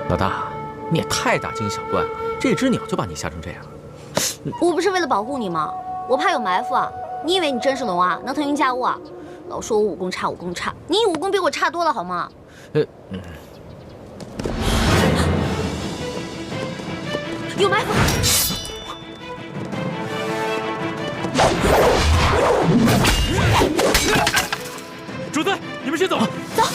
老大，你也太大惊小怪了，这只鸟就把你吓成这样。我不是为了保护你吗？我怕有埋伏啊！你以为你真是龙啊？能腾云驾雾啊？老说我武功差，武功差，你武功比我差多了好吗？有埋伏！主子，你们先走。走。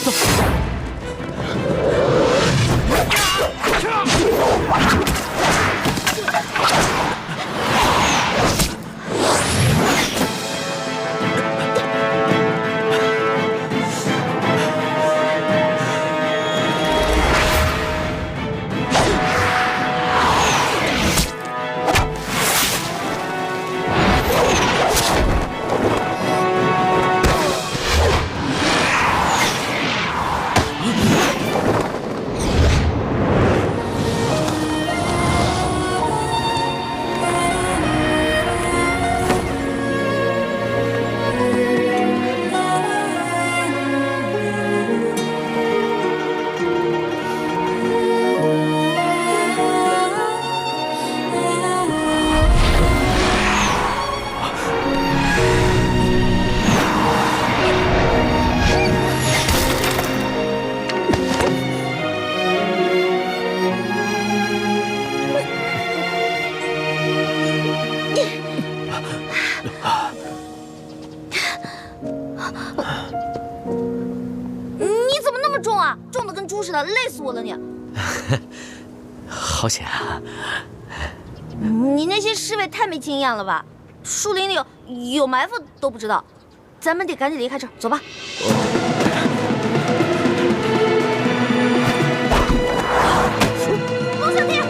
累死我了你！好险啊！你那些侍卫太没经验了吧？树林里有埋伏都不知道，咱们得赶紧离开这儿，走吧。龙小弟！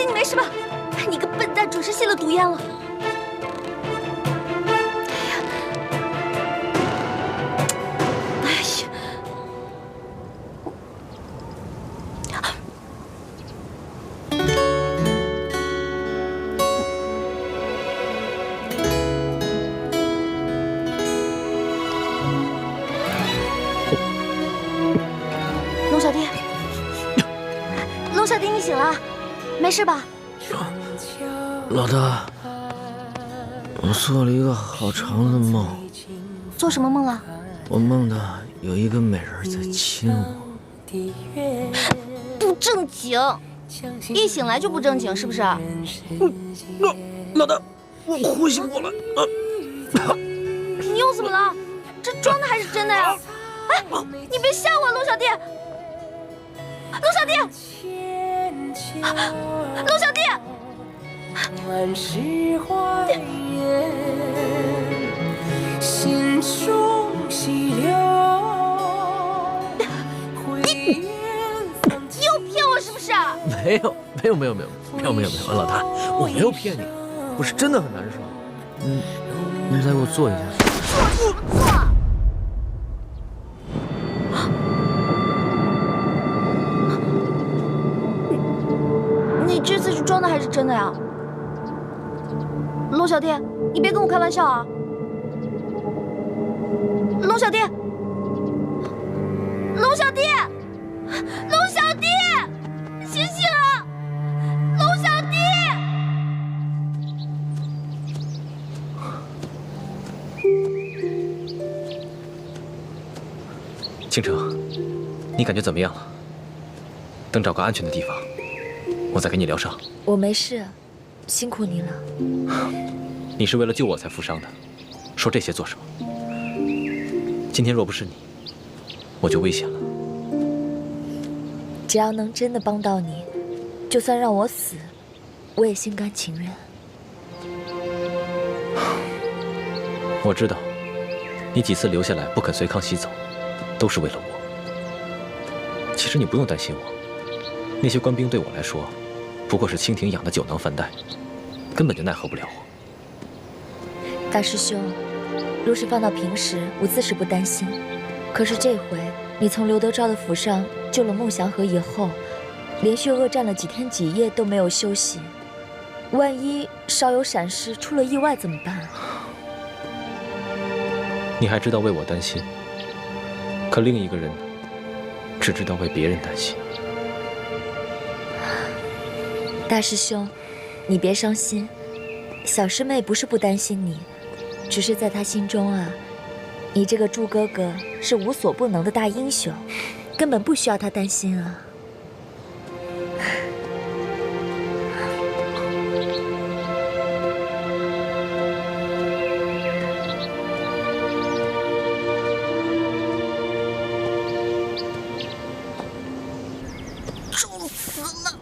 你没事吧？你个笨蛋，准是吸了毒烟了。哎呀！龙小弟，龙小弟，你醒了，没事吧？老大，我做了一个好长的梦。做什么梦了？我梦到有一个美人在亲我。不正经，一醒来就不正经，是不是？老大，我呼吸不过来。你又怎么了？这装的还是真的呀？哎，你别吓我，龙小弟！龙小弟！龙小弟！万事花颜，心中细流。你又骗我是不是？没有，老大，我没有骗你，我是真的很难受。你再给我做一下。做。你这次是装的还是真的呀？龙小弟，你别跟我开玩笑啊！龙小弟，龙小弟，龙小弟，醒醒啊！龙小弟！倾城，你感觉怎么样了？等找个安全的地方，我再给你疗伤。我没事，辛苦你了。你是为了救我才负伤的，说这些做什么？今天若不是你，我就危险了。只要能真的帮到你，就算让我死，我也心甘情愿。我知道，你几次留下来不肯随康熙走，都是为了我。其实你不用担心我，那些官兵对我来说，不过是蜻蜓养的酒囊饭袋，根本就奈何不了我。大师兄，若是放到平时，我自是不担心。可是这回你从刘德昭的府上救了孟祥和以后，连续恶战了几天几夜都没有休息，万一稍有闪失，出了意外怎么办？你还知道为我担心，可另一个人呢，只知道为别人担心。大师兄，你别伤心，小师妹不是不担心你，只是在她心中啊，你这个祝哥哥是无所不能的大英雄，根本不需要她担心啊。重死了！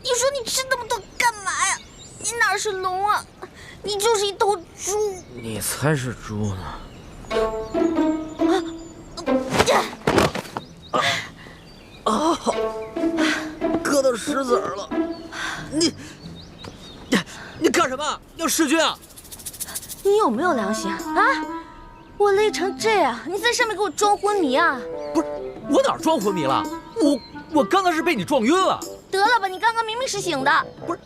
你说你吃那么多干嘛呀？你哪是龙啊？你就是一头猪！你才是猪呢！割到石子儿了！你干什么？要弑君啊？你有没有良心啊？我累成这样，你在上面给我装昏迷啊？不是，我哪儿装昏迷了？我刚刚是被你撞晕了。得了吧，你刚刚明明是醒的。不是，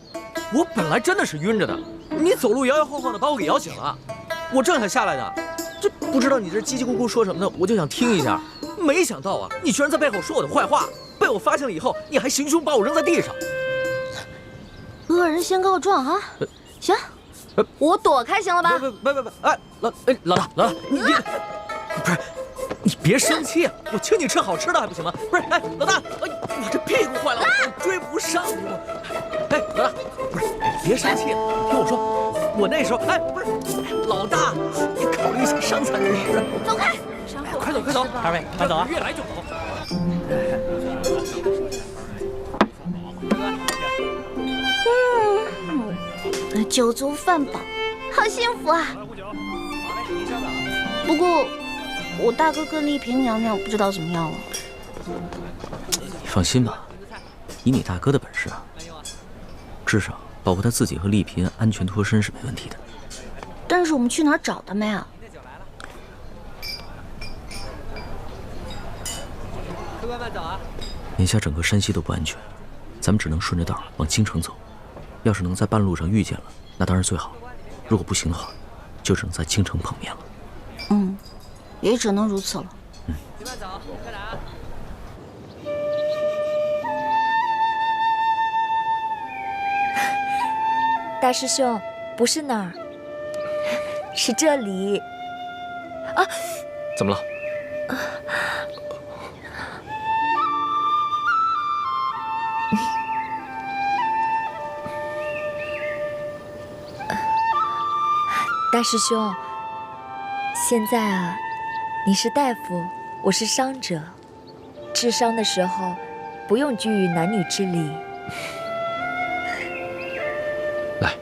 我本来真的是晕着的，你走路摇摇晃晃的把我给摇醒了，我正想下来呢，这不知道你这叽叽咕咕说什么呢，我就想听一下，没想到啊，你居然在背后说我的坏话，被我发现了以后，你还行凶把我扔在地上。恶人先告状啊！行，我躲开行了吧？别，哎，老大，你不是。你别生气啊！我请你吃好吃的还不行吗？不是，哎，老大，我这屁股坏了，我追不上你了。哎，老大，不是，别生气，听我说，我那时候，哎，不是，老大，你考虑一下伤残人士。走开！快走，快走，二位慢走啊！越来就好。酒足饭饱，好幸福啊！不过，我大哥跟丽萍娘娘不知道怎么样了。你放心吧，以你大哥的本事啊，至少保护他自己和丽萍安全脱身是没问题的。但是我们去哪儿找他们呀？客官慢走啊！眼下整个山西都不安全，咱们只能顺着道往京城走。要是能在半路上遇见了，那当然最好；如果不行的话，就只能在京城碰面了。也只能如此了。慢走，快点啊！大师兄，不是那儿，是这里。啊，怎么了？大师兄，现在啊，你是大夫，我是伤者，治伤的时候不用拘于男女之礼。来，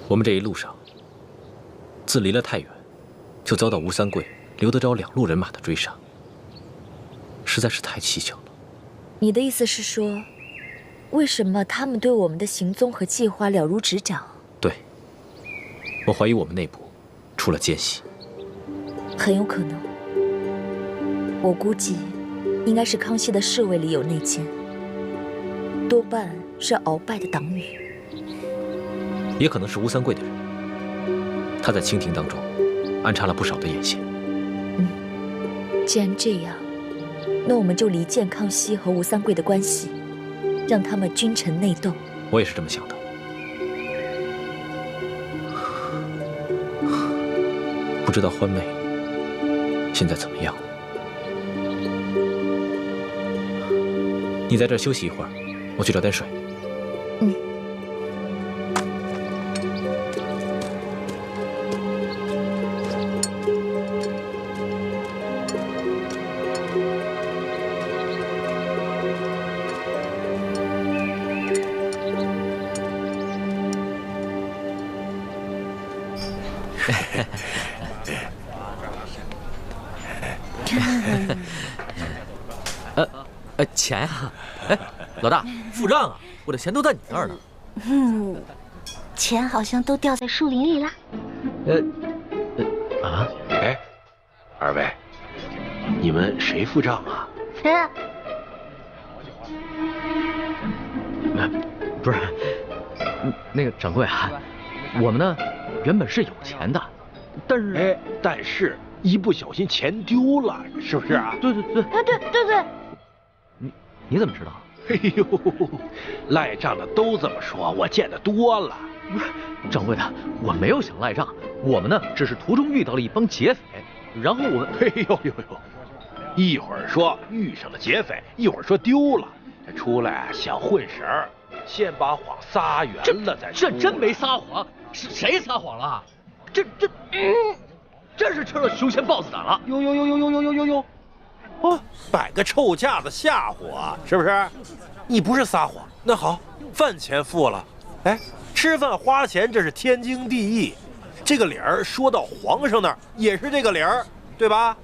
我们这一路上，自离了太远，就遭到吴三桂、刘德昭2路人马的追杀，实在是太蹊跷了。你的意思是说，为什么他们对我们的行踪和计划了如指掌？对，我怀疑我们内部出了奸细。很有可能，我估计应该是康熙的侍卫里有内奸，多半是鳌拜的党羽。也可能是吴三桂的人，他在清廷当中安插了不少的眼线。既然这样，那我们就离间康熙和吴三桂的关系，让他们君臣内斗。我也是这么想的。不知道欢妹现在怎么样？你在这儿休息一会儿，我去找点水。钱呀！哎，老大，付账啊！我的钱都在你那儿呢。钱好像都掉在树林里啦。哎，二位，你们谁付账啊？不是，那个掌柜啊，我们呢原本是有钱的，但是一不小心钱丢了，是不是啊？对。对。你怎么知道？哎呦，赖账的都这么说，我见得多了。不是，掌柜的，我没有想赖账，我们呢只是途中遇到了一帮劫匪，然后我们……哎呦，一会儿说遇上了劫匪，一会儿说丢了，这出来想混神儿，先把谎撒圆了再说。这真没撒谎，是谁撒谎了？真是吃了熊先豹子胆了。哟，哦，摆个臭架子吓唬我，是不是？你不是撒谎，那好，饭钱付了，哎，吃饭花钱这是天经地义，这个理儿说到皇上那儿也是这个理儿，对吧？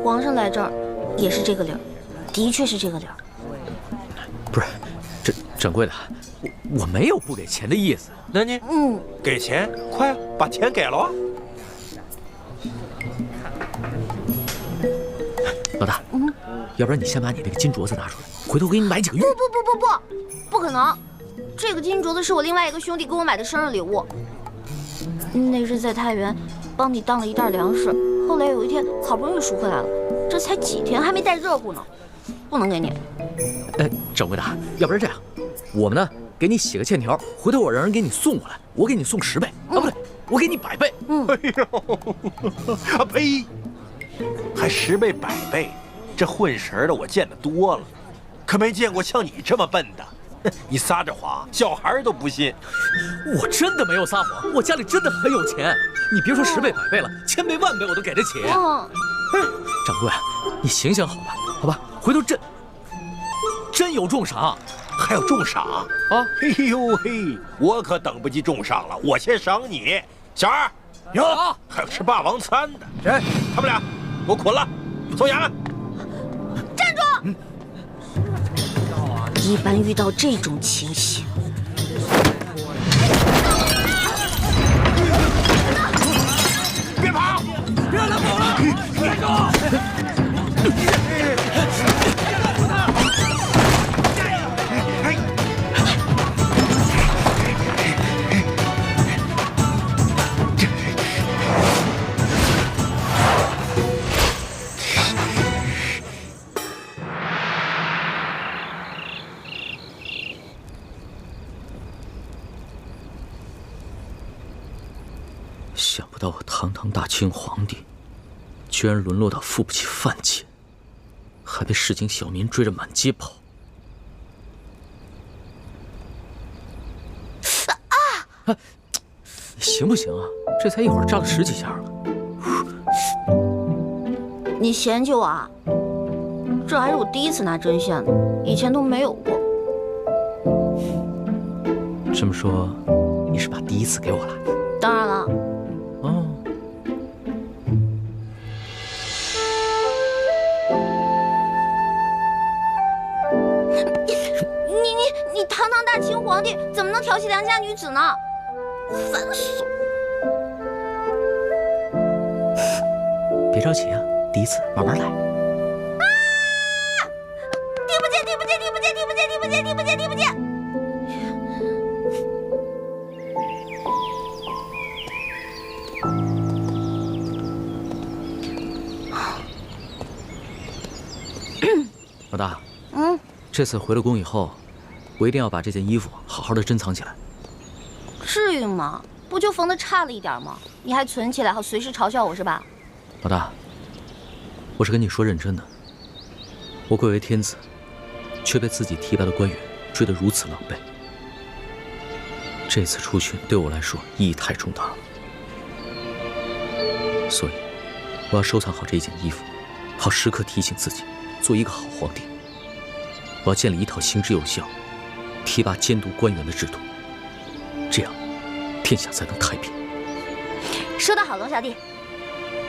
皇上来这儿也是这个理儿，的确是这个理儿。不是，这掌柜的，我没有不给钱的意思。那你给钱，快把钱给了。老大，要不然你先把你那个金镯子拿出来，回头给你买几个玉。不可能！这个金镯子是我另外一个兄弟给我买的生日礼物。那日在太原帮你当了一袋粮食，后来有一天好不容易赎回来了，这才几天还没带热乎呢，不能给你。掌柜的，要不然这样，我们呢给你写个欠条，回头我让人给你送过来，我给你送10倍，不对，我给你100倍。哎呦，呸！还10倍100倍，这混神的我见得多了，可没见过像你这么笨的。你撒着谎，小孩都不信。我真的没有撒谎，我家里真的很有钱。你别说10倍100倍了，1000倍10000倍我都给得起。掌柜，你醒醒好吧，好吧，回头真有重赏，还有重赏啊！哎呦嘿，我可等不及重赏了，我先赏你。小二，哟，还有吃霸王餐的，谁？他们俩，给我捆了，送衙门。站住！一般遇到这种情形，别跑！别让他跑了！站住！想不到我堂堂大清皇帝，居然沦落到付不起饭钱，还被市井小民追着满街跑。行不行啊？这才一会儿扎了10几下了。你嫌弃我啊？这还是我第一次拿针线呢，以前都没有过。这么说，你是把第一次给我了？当然了。哦。你堂堂大清皇帝，怎么能调戏良家女子呢？烦死了！别着急啊，第一次慢慢来。听不见，听不见，听不见，听不见，听不见，听不见，听不见！老大，这次回了宫以后，我一定要把这件衣服好好的珍藏起来。至于吗？不就缝得差了一点吗？你还存起来，好随时嘲笑我是吧？老大，我是跟你说认真的。我贵为天子，却被自己提拔的官员追得如此狼狈。这次出巡对我来说意义太重大了，所以我要收藏好这件衣服，好时刻提醒自己做一个好皇帝。我要建立一套行之有效、提拔监督官员的制度，这样天下才能太平。说得好，龙小弟。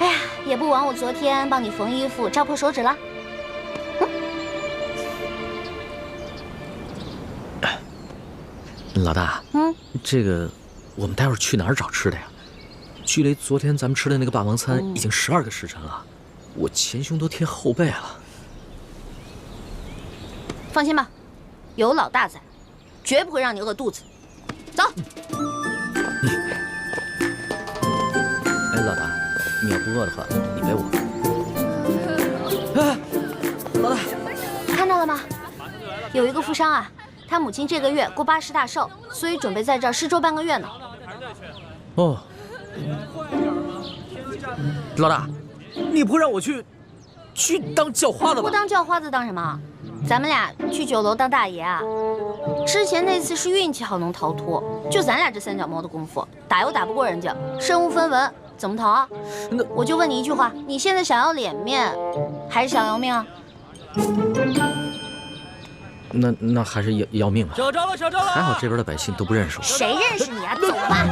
哎呀，也不枉我昨天帮你缝衣服扎破手指了。老大，这个我们待会儿去哪儿找吃的呀？距离昨天咱们吃的那个霸王餐已经12个时辰了，我前胸都贴后背了。放心吧，有老大在，绝不会让你饿肚子。走。哎，老大，你要不饿的话，你背我。哎，老大，看到了吗？有一个富商啊，他母亲这个月过80大寿，所以准备在这儿施粥半个月呢。哦，老大，你不让我去当叫花子吧？不当叫花子当什么？咱们俩去酒楼当大爷啊！之前那次是运气好能逃脱，就咱俩这3脚猫的功夫，打又打不过人家，身无分文，怎么逃啊？那我就问你一句话，你现在想要脸面，还是想要命啊？那还是要命吧。小招了，小招了！还好这边的百姓都不认识我。谁认识你啊？走吧！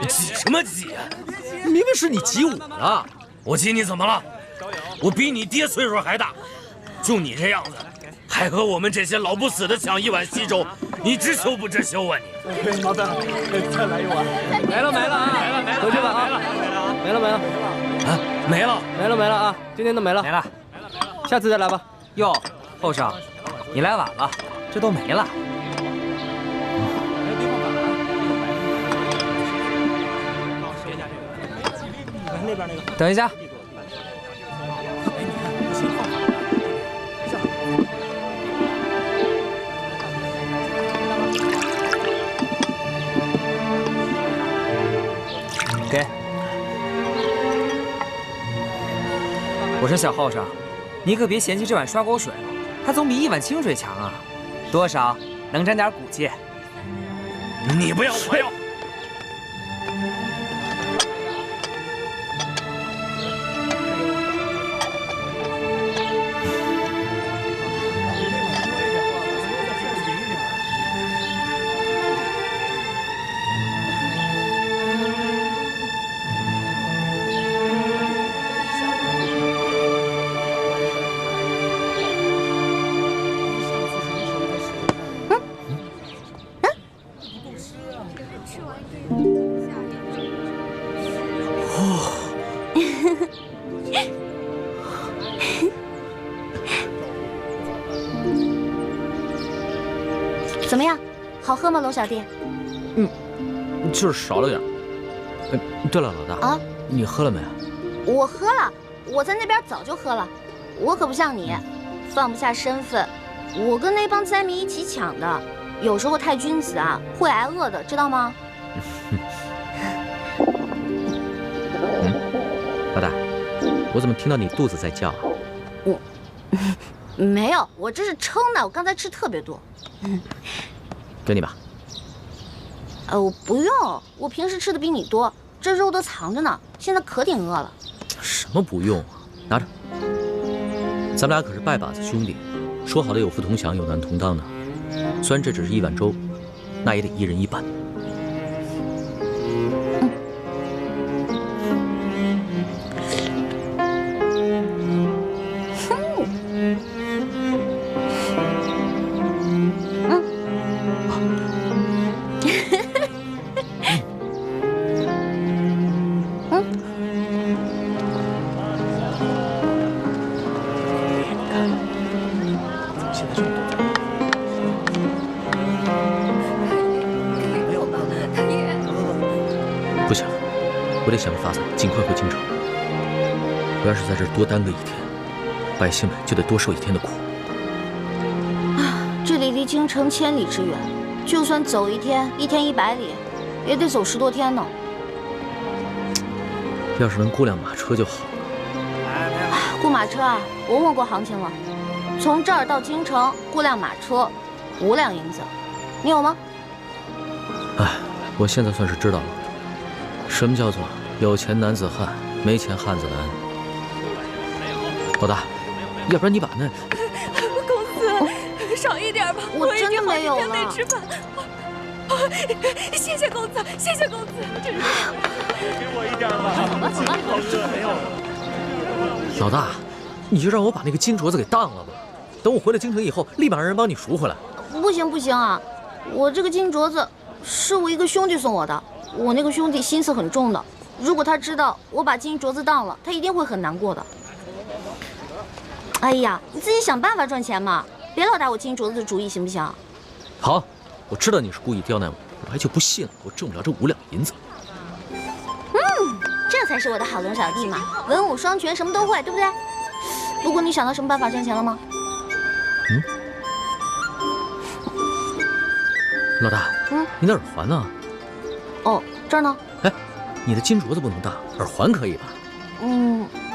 挤什么挤啊？明明是你挤我的。我挤你怎么了？我比你爹岁数还大，就你这样子，还和我们这些老不死的抢一碗稀粥，你知羞不知羞啊你？麻烦了，再来一碗。没了啊！回去吧啊！没了。啊，没了啊！今天都没了。没了，下次再来吧。哟，后生，你来晚了，这都没了。等一下。给。我说小后生，你可别嫌弃这碗刷锅水了，它总比一碗清水强啊，多少能沾点骨气。你不要，我要。怎么样，好喝吗，龙小弟？就是少了点。对了，老大啊，你喝了没啊？我喝了，我在那边早就喝了。我可不像你，放不下身份。我跟那帮灾民一起抢的，有时候太君子啊，会挨饿的，知道吗？老大，我怎么听到你肚子在叫啊？没有，我这是撑的，我刚才吃特别多。给你吧。我不用，我平时吃的比你多，这肉都藏着呢，现在可顶饿了。什么不用啊？拿着。咱们俩可是拜把子兄弟，说好的有福同享，有难同当呢。虽然这只是一碗粥，那也得一人一半。不行，我得想个法子尽快回京城。我要是在这儿多耽搁一天，百姓们就得多受一天的苦。这里离京城千里之远，就算走一天100里，也得走10多天呢。要是能雇辆马车就好了。雇马车啊，我问过行情了，从这儿到京城雇辆马车5两银子，你有吗？哎，我现在算是知道了，什么叫做有钱男子汉，没钱汉子难。老大，要不然你把那……公子，少一点吧，我真的没有了。得吃饭。谢谢公子，谢谢公子。给我一点吧。走吧。老大，你就让我把那个金镯子给当了吧。等我回了京城以后，立马让人帮你赎回来。不行啊，我这个金镯子是我一个兄弟送我的，我那个兄弟心思很重的，如果他知道我把金镯子当了，他一定会很难过的。哎呀，你自己想办法赚钱嘛，别老打我金镯子的主意，行不行？好，我知道你是故意刁难我，我还就不信了，我挣不了这5两银子。这才是我的好龙小弟嘛，文武双全，什么都会，对不对？不过你想到什么办法赚钱了吗？老大，你的耳环呢？哦，这儿呢。哎，你的金镯子不能当，耳环可以吧？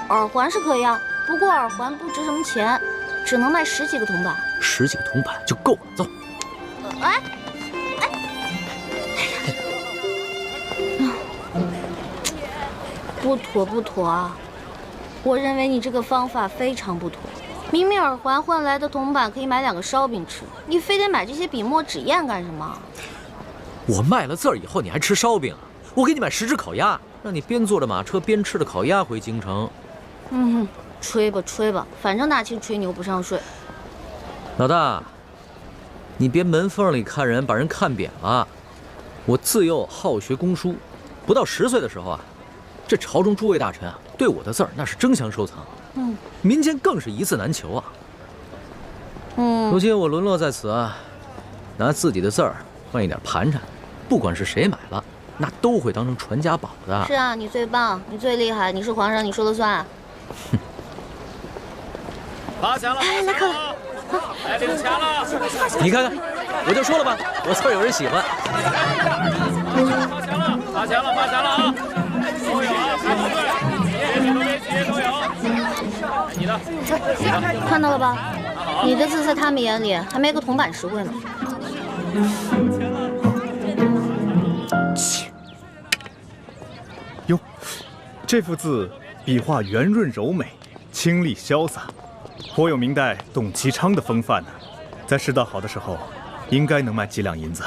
耳环是可以啊，不过耳环不值什么钱，只能卖10几个铜板。10几个铜板就够了，走。不妥啊！我认为你这个方法非常不妥。明明耳环换来的铜板可以买2个烧饼吃，你非得买这些笔墨纸砚干什么？我卖了字儿以后，你还吃烧饼啊？我给你买10只烤鸭，让你边坐着马车边吃着烤鸭回京城。吹吧，反正大气吹牛不上税。老大，你别门缝里看人，把人看扁了。我自幼好学工书，不到10岁的时候啊，这朝中诸位大臣啊，对我的字儿那是争相收藏。民间更是一字难求啊。如今我沦落在此啊，拿自己的字儿换一点盘缠，不管是谁买了，那都会当成传家宝的。是啊，你最棒，你最厉害，你是皇上，你说了算。发钱了！来客了，来领钱了！你看看，我就说了吧，我字儿有人喜欢。发钱了啊！都有啊，排好队，节都有。你的，看到了吧？你的字在他们眼里还没个铜板实惠呢。哟，这幅字笔画圆润柔美，清丽潇洒，颇有明代董其昌的风范呢。在世道好的时候，应该能卖几两银子。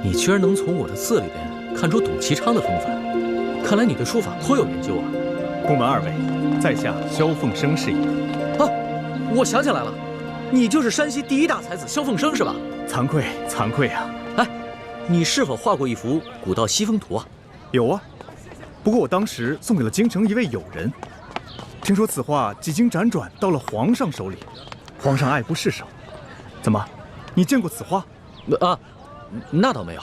你居然能从我的字里边看出董其昌的风范，看来你对书法颇有研究啊！不瞒2位，在下萧凤生是也。啊，我想起来了，你就是山西第1大才子萧凤生是吧？惭愧啊！哎，你是否画过一幅《古道西风图》啊？有啊，不过我当时送给了京城一位友人。听说此画几经辗转到了皇上手里，皇上爱不释手。怎么，你见过此画？啊，那倒没有。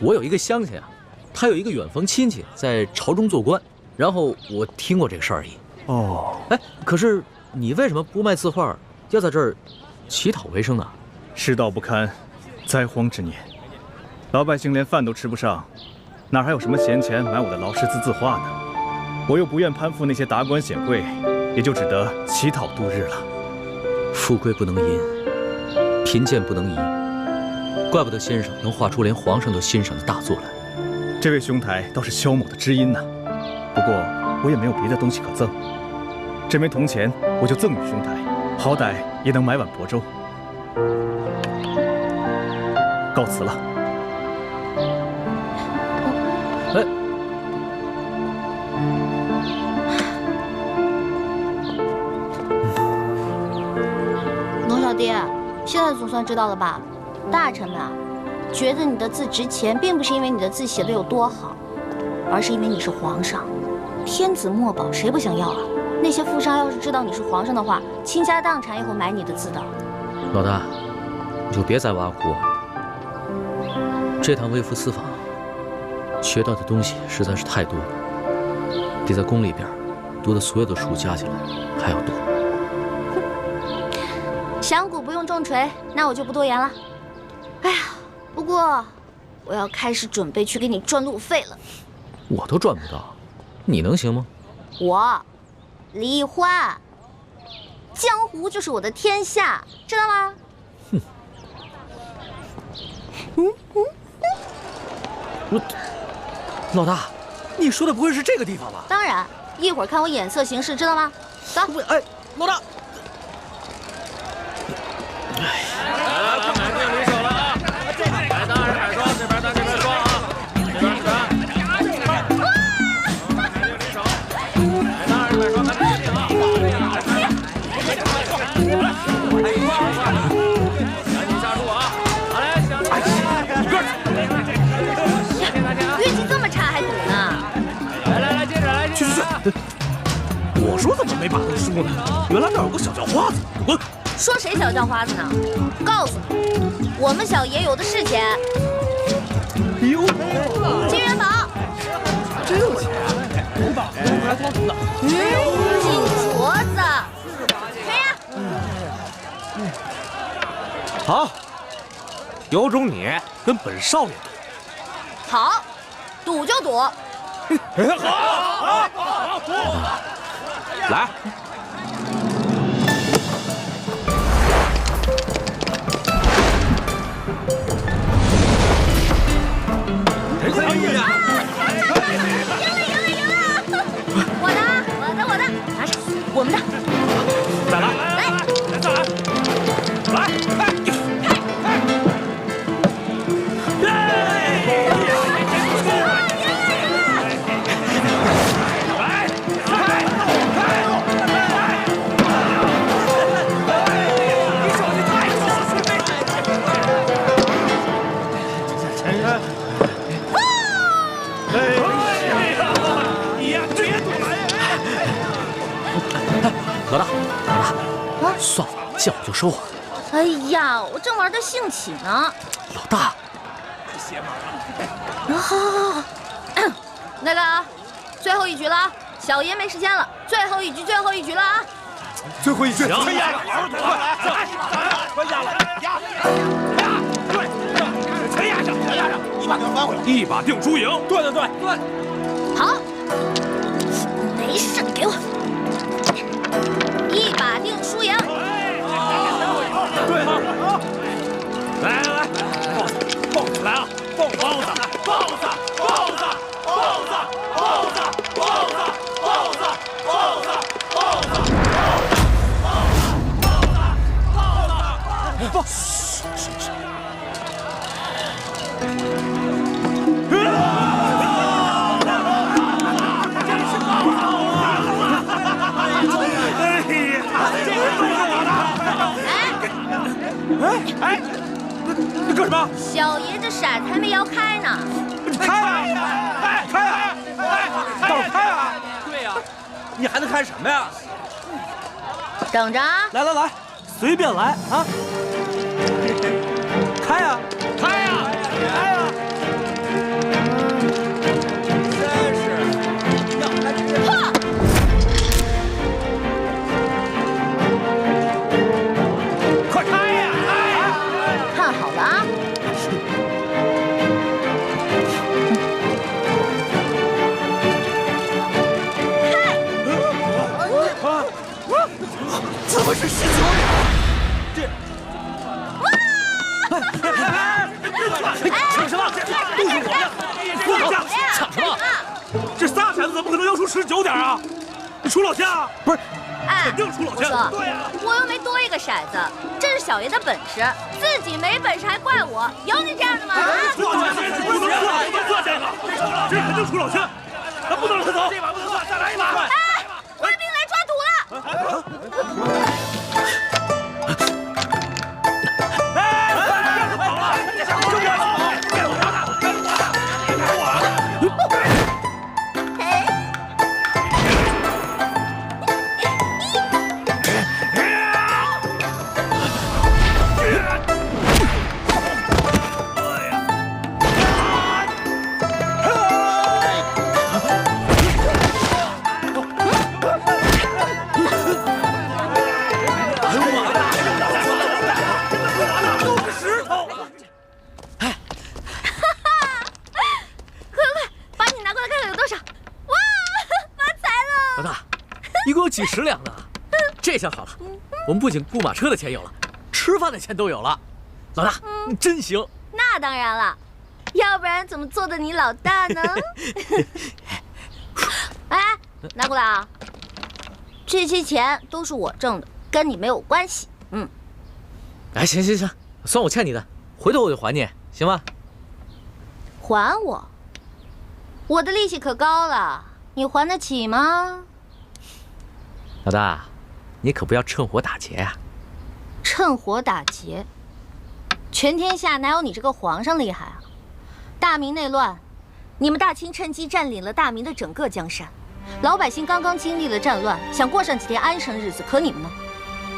我有一个乡亲啊，他有一个远房亲戚在朝中做官，然后我听过这个事儿而已。哦，哎，可是你为什么不卖字画，要在这儿乞讨为生呢？世道不堪，灾荒之年，老百姓连饭都吃不上，哪还有什么闲钱买我的劳师字字画呢？我又不愿攀附那些达官显贵，也就只得乞讨度日了。富贵不能淫，贫贱不能移，怪不得先生能画出连皇上都欣赏的大作来。这位兄台倒是萧某的知音呢。不过我也没有别的东西可赠，这枚铜钱我就赠与兄台，好歹也能买碗薄粥。告辞了。哎，龙小弟，现在总算知道了吧？大臣们啊，觉得你的字值钱，并不是因为你的字写的有多好，而是因为你是皇上，天子墨宝谁不想要啊？那些富商要是知道你是皇上的话，倾家荡产也会买你的字的。老大，你就别再挖苦我了。这趟微服私访，学到的东西实在是太多了，比在宫里边读的所有的书加起来还要多。响鼓不用重锤，那我就不多言了。哎呀，不过我要开始准备去给你赚路费了。我都赚不到，你能行吗？我，李欢，江湖就是我的天下，知道吗？哼，老大，你说的不会是这个地方吧？当然，一会儿看我眼色行事，知道吗？走。哎，老大。来，买定离手了啊！买单还是买双？这边单，这边双啊！这边是单。买定离手。买单还是买双？咱们决定啊！赶紧下注啊！好嘞，想一个。运气这么差还赌呢？来，接着来，去！我说怎么没把都输呢？原来那儿有个小叫花子，滚！说谁小叫花子呢？告诉你，我们小爷有的是钱。哟，金元宝，真有钱！金镯子，谁呀？好，有种你跟本少爷。好，赌就赌。好，来。赢了！我的，拿上，我们的。再来，再来，老大，算了，见我就收。哎呀，我正玩得兴起呢。老大，好，那个，最后一局了，小爷没时间了，最后一局了啊！最后一局，全压了，好好赌啊！全压了，压，对，全压上，一把定翻回来，一把定输赢。对。好，没事，给我。一把定输赢。对了，来，豹子来了，豹哎，你干什么？小爷这骰子还没摇开呢。开啊！早开啊！对呀，你还能开什么呀？等着啊！来，随便来啊！开呀！真是要开就快开呀！看好了啊！怎么是10球？这，抢什么？都是我的！出老夏，抢什么？这仨骰子怎么可能要出19点啊？出老夏？不是，肯定出老夏。对呀，我又没多一个骰子，这是小爷的本事，自己没本事还怪我，有你这样的吗？不能算这个，这肯定出老夏，咱不能让他走。这把不能算，再来一把。哎，官兵来抓赌了！一共有几10两呢？这下好了，我们不仅雇马车的钱有了，吃饭的钱都有了。老大，你真行，那当然了，要不然怎么做的你老大呢？哎，拿过来啊！这些钱都是我挣的，跟你没有关系。哎，行，算我欠你的，回头我就还你，行吗？还我？我的利息可高了，你还得起吗？老大，你可不要趁火打劫呀！趁火打劫？全天下哪有你这个皇上厉害啊？大明内乱，你们大清趁机占领了大明的整个江山，老百姓刚刚经历了战乱，想过上几天安生日子，可你们呢？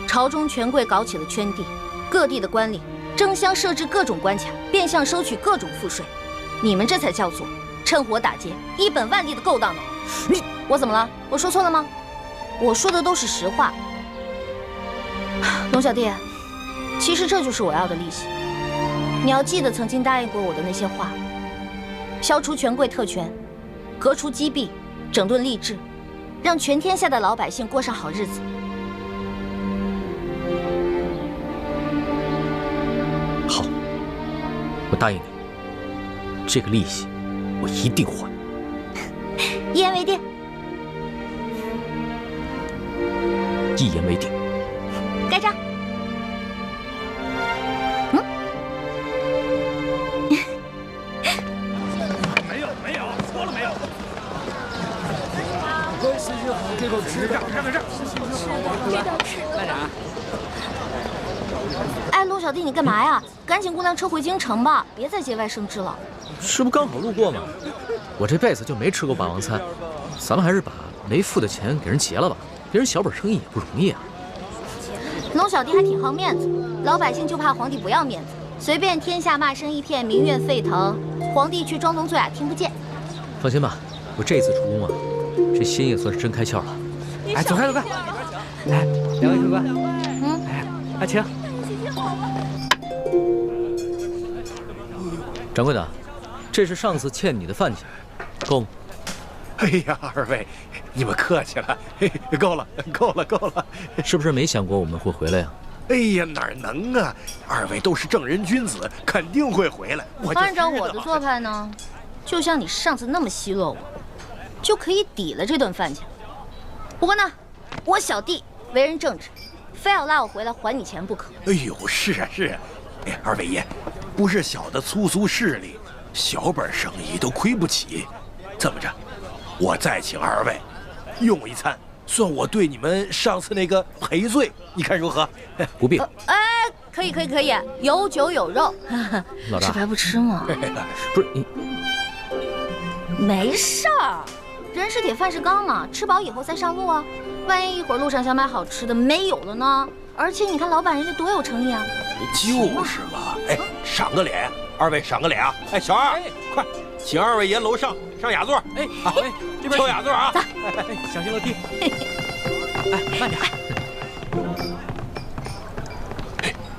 朝中权贵搞起了圈地，各地的官吏争相设置各种关卡，变相收取各种赋税，你们这才叫做趁火打劫，一本万利的勾当呢！我怎么了？我说错了吗？我说的都是实话。龙小弟，其实这就是我要的利息。你要记得曾经答应过我的那些话：消除权贵特权，革除积弊，整顿吏治，让全天下的老百姓过上好日子。好，我答应你，这个利息我一定还。一言为定。一言为定。盖章。没有，说了没有？这个吃这儿。班长。哎，陆小弟，你干嘛呀？赶紧雇辆车回京城吧，别再节外生枝了。这不刚好路过吗？我这辈子就没吃过霸王餐，咱们还是把没付的钱给人结了吧。别人小本生意也不容易啊。龙小弟还挺好面子，老百姓就怕皇帝不要面子，随便天下骂声一片，民怨沸腾，皇帝却装聋作哑听不见。放心吧，我这次出宫啊，这心也算是真开窍了。哎，走开！来，两位客官，哎，请。掌柜的，这是上次欠你的饭钱，够吗？哎呀，二位，你们客气了，够了。是不是没想过我们会回来呀？哎呀，哪能啊！二位都是正人君子，肯定会回来。按照我的做派呢，就像你上次那么奚落我，就可以抵了这顿饭钱。不过呢，我小弟为人正直，非要拉我回来还你钱不可。哎呦，是啊。哎，二位爷，不是小的粗俗势力，小本生意都亏不起。这么着，我再请二位用一餐，算我对你们上次那个赔罪，你看如何？不必。哎，可以，有酒有肉。老大，吃白不吃吗？不是你，没事儿，人是铁，饭是钢嘛，吃饱以后再上路啊。万一一会儿路上想买好吃的没有了呢？而且你看老板人家多有诚意啊。就是嘛，哎，赏个脸，二位赏个脸啊！哎，小二，快，请二位爷楼上雅座。哎，这边挑雅座啊！小心楼梯。哎，慢点。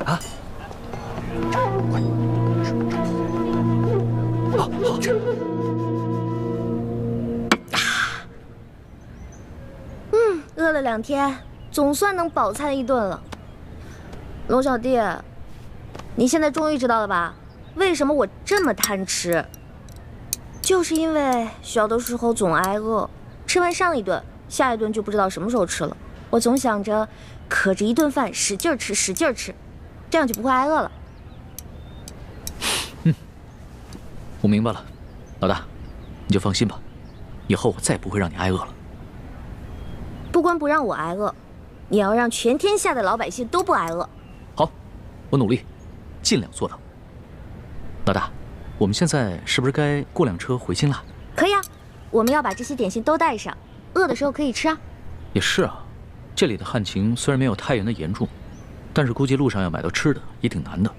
啊！好，吃。饿了2天，总算能饱餐一顿了。龙小弟，你现在终于知道了吧？为什么我这么贪吃？就是因为小的时候总挨饿，吃完上一顿，下一顿就不知道什么时候吃了。我总想着，可着一顿饭使劲吃，这样就不会挨饿了。我明白了，老大，你就放心吧，以后我再不会让你挨饿了。不光不让我挨饿，你要让全天下的老百姓都不挨饿。好，我努力，尽量做到。老大，我们现在是不是该过辆车回京了？可以啊，我们要把这些点心都带上，饿的时候可以吃啊。也是啊，这里的旱情虽然没有太原的严重，但是估计路上要买到吃的也挺难的。